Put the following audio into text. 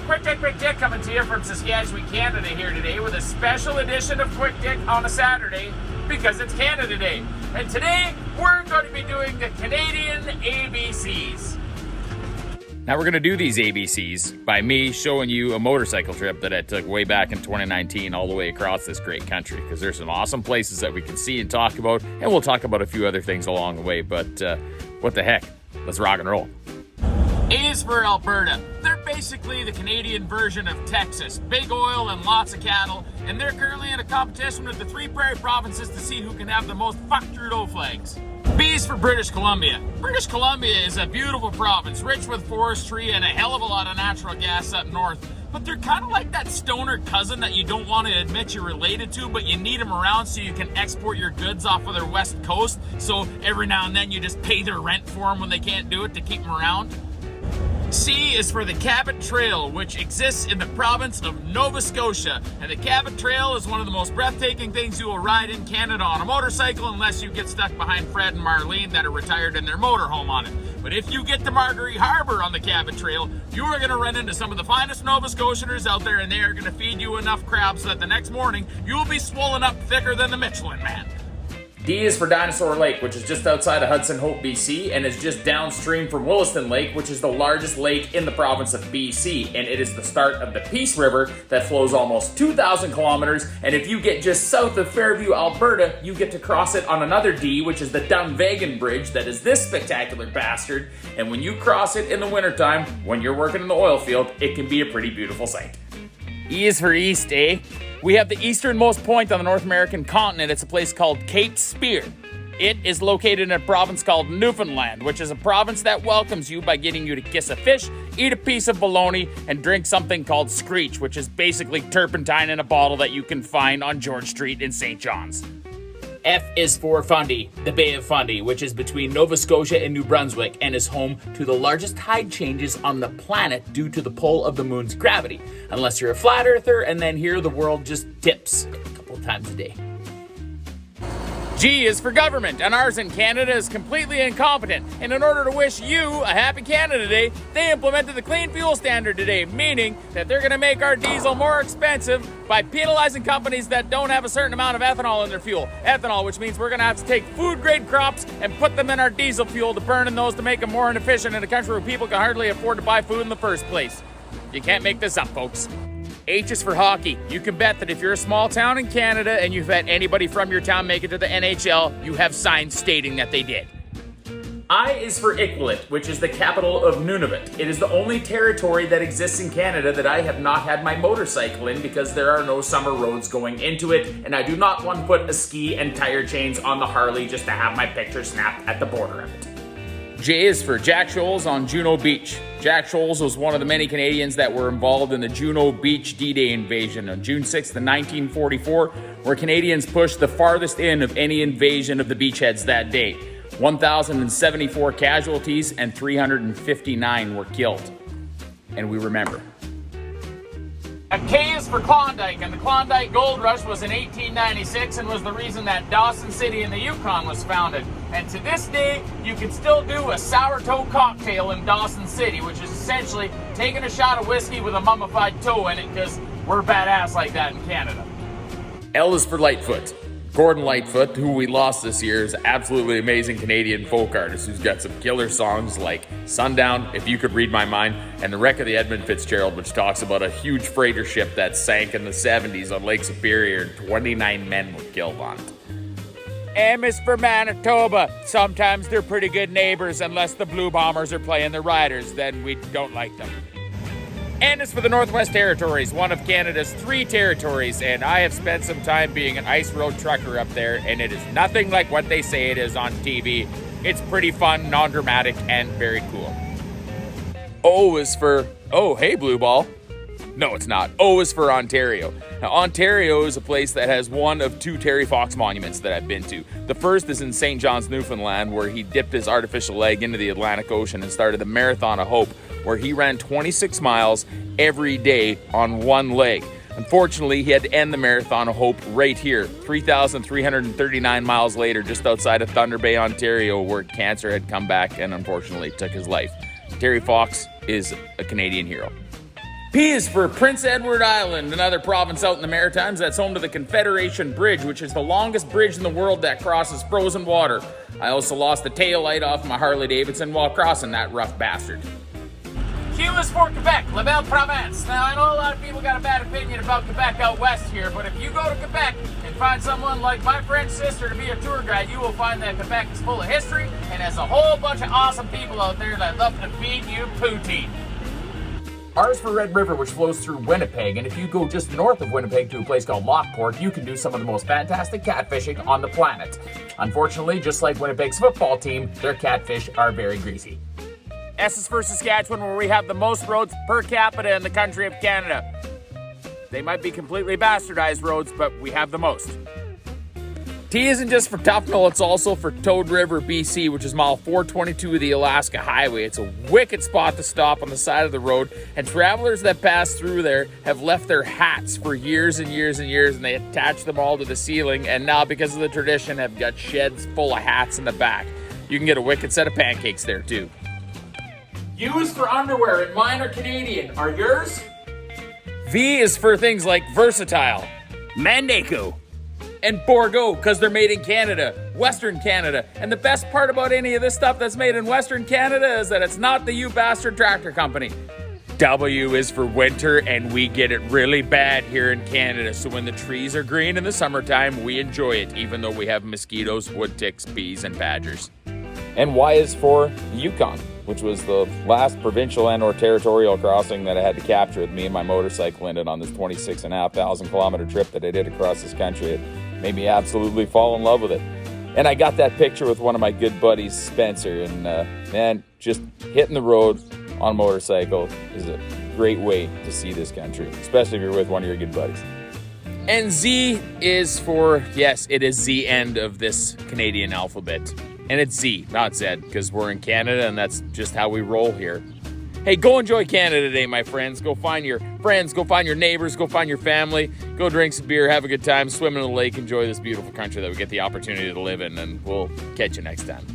Quick Dick coming to you from Saskatchewan, Canada here today with a special edition of Quick Dick on a Saturday because it's Canada Day. And today we're going to be doing the Canadian ABCs. Now we're going to do these ABCs by me showing you a motorcycle trip that I took way back in 2019 all the way across this great country because there's some awesome places that we can see and talk about, and we'll talk about a few other things along the way, but what the heck, let's rock and roll. A is for Alberta. They're basically the Canadian version of Texas. Big oil and lots of cattle, and they're currently in a competition with the three prairie provinces to see who can have the most fuck Trudeau flags. B is for British Columbia. British Columbia is a beautiful province, rich with forestry and a hell of a lot of natural gas up north. But they're kind of like that stoner cousin that you don't want to admit you're related to, but you need them around so you can export your goods off of their west coast. So every now and then you just pay their rent for them when they can't do it to keep them around. C is for the Cabot Trail, which exists in the province of Nova Scotia. And the Cabot Trail is one of the most breathtaking things you will ride in Canada on a motorcycle unless you get stuck behind Fred and Marlene that are retired in their motorhome on it. But if you get to Marguerite Harbor on the Cabot Trail, you are going to run into some of the finest Nova Scotianers out there, and they are going to feed you enough crab so that the next morning you will be swollen up thicker than the Michelin Man. D is for Dinosaur Lake, which is just outside of Hudson Hope, BC, and is just downstream from Williston Lake, which is the largest lake in the province of BC, and it is the start of the Peace River that flows almost 2,000 kilometers, and if you get just south of Fairview, Alberta, you get to cross it on another D, which is the Dunvegan Bridge that is this spectacular bastard, and when you cross it in the wintertime, when you're working in the oil field, it can be a pretty beautiful sight. E is for East, eh? We have the easternmost point on the North American continent. It's a place called Cape Spear. It is located in a province called Newfoundland, which is a province that welcomes you by getting you to kiss a fish, eat a piece of bologna, and drink something called screech, which is basically turpentine in a bottle that you can find on George Street in St. John's. F is for Fundy, the Bay of Fundy, which is between Nova Scotia and New Brunswick and is home to the largest tide changes on the planet due to the pull of the moon's gravity. Unless you're a flat earther, and then here the world just dips a couple times a day. G is for government, and ours in Canada is completely incompetent. And in order to wish you a happy Canada Day, they implemented the Clean Fuel Standard today, meaning that they're going to make our diesel more expensive by penalizing companies that don't have a certain amount of ethanol in their fuel. Ethanol, which means we're going to have to take food-grade crops and put them in our diesel fuel to burn in those to make them more inefficient in a country where people can hardly afford to buy food in the first place. You can't make this up, folks. H is for hockey. You can bet that if you're a small town in Canada and you've had anybody from your town make it to the NHL, you have signs stating that they did. I is for Iqaluit, which is the capital of Nunavut. It is the only territory that exists in Canada that I have not had my motorcycle in because there are no summer roads going into it, and I do not want to put a ski and tire chains on the Harley just to have my picture snapped at the border of it. J is for Jack Shoals on Juno Beach. Jack Shoals was one of the many Canadians that were involved in the Juno Beach D-Day invasion on June 6th, 1944, where Canadians pushed the farthest in of any invasion of the beachheads that day. 1,074 casualties and 359 were killed. And we remember. A K is for Klondike, and the Klondike Gold Rush was in 1896 and was the reason that Dawson City in the Yukon was founded. And to this day, you can still do a sour toe cocktail in Dawson City, which is essentially taking a shot of whiskey with a mummified toe in it because we're badass like that in Canada. L is for Lightfoot. Gordon Lightfoot, who we lost this year, is an absolutely amazing Canadian folk artist who's got some killer songs like Sundown, If You Could Read My Mind, and The Wreck of the Edmund Fitzgerald, which talks about a huge freighter ship that sank in the 70s on Lake Superior and 29 men were killed on it. M is for Manitoba. Sometimes they're pretty good neighbors unless the Blue Bombers are playing the Riders, then we don't like them. N is for the Northwest Territories, one of Canada's 3 territories, and I have spent some time being an ice road trucker up there, and it is nothing like what they say it is on TV. It's pretty fun, non-dramatic, and very cool. O is for, oh, hey, Blue Ball. No, it's not. O is for Ontario. Now, Ontario is a place that has one of 2 Terry Fox monuments that I've been to. The first is in St. John's, Newfoundland, where he dipped his artificial leg into the Atlantic Ocean and started the Marathon of Hope, where he ran 26 miles every day on one leg. Unfortunately, he had to end the Marathon of Hope right here, 3,339 miles later, just outside of Thunder Bay, Ontario, where cancer had come back and unfortunately took his life. Terry Fox is a Canadian hero. P is for Prince Edward Island, another province out in the Maritimes that's home to the Confederation Bridge, which is the longest bridge in the world that crosses frozen water. I also lost the tail light off my Harley Davidson while crossing that rough bastard. Q is for Quebec, La Belle Province. Now, I know a lot of people got a bad opinion about Quebec out west here, but if you go to Quebec and find someone like my friend's sister to be a tour guide, you will find that Quebec is full of history and has a whole bunch of awesome people out there that love to feed you poutine. R is for Red River, which flows through Winnipeg, and if you go just north of Winnipeg to a place called Lockport, you can do some of the most fantastic catfishing on the planet. Unfortunately, just like Winnipeg's football team, their catfish are very greasy. S is for Saskatchewan, where we have the most roads per capita in the country of Canada. They might be completely bastardized roads, but we have the most. T isn't just for Tufnell, it's also for Toad River, BC, which is mile 422 of the Alaska Highway. It's a wicked spot to stop on the side of the road, and travelers that pass through there have left their hats for years and years and years, and they attach them all to the ceiling, and now, because of the tradition, have got sheds full of hats in the back. You can get a wicked set of pancakes there, too. U is for underwear, and mine are Canadian. Are yours? V is for things like versatile, Mandaco, and Borgo, because they're made in Canada, Western Canada. And the best part about any of this stuff that's made in Western Canada is that it's not the You Bastard Tractor Company. W is for winter, and we get it really bad here in Canada. So when the trees are green in the summertime, we enjoy it, even though we have mosquitoes, wood ticks, bees, and badgers. And Y is for the Yukon, which was the last provincial and or territorial crossing that I had to capture with me and my motorcycle in it on this 26,500 kilometer trip that I did across this country. It made me absolutely fall in love with it. And I got that picture with one of my good buddies, Spencer, and man, just hitting the road on a motorcycle is a great way to see this country, especially if you're with one of your good buddies. And Z is for, yes, it is the end of this Canadian alphabet. And it's Z, not Z, because we're in Canada and that's just how we roll here. Hey, go enjoy Canada today, my friends. Go find your friends, go find your neighbors, go find your family, go drink some beer, have a good time, swim in the lake, enjoy this beautiful country that we get the opportunity to live in, and we'll catch you next time.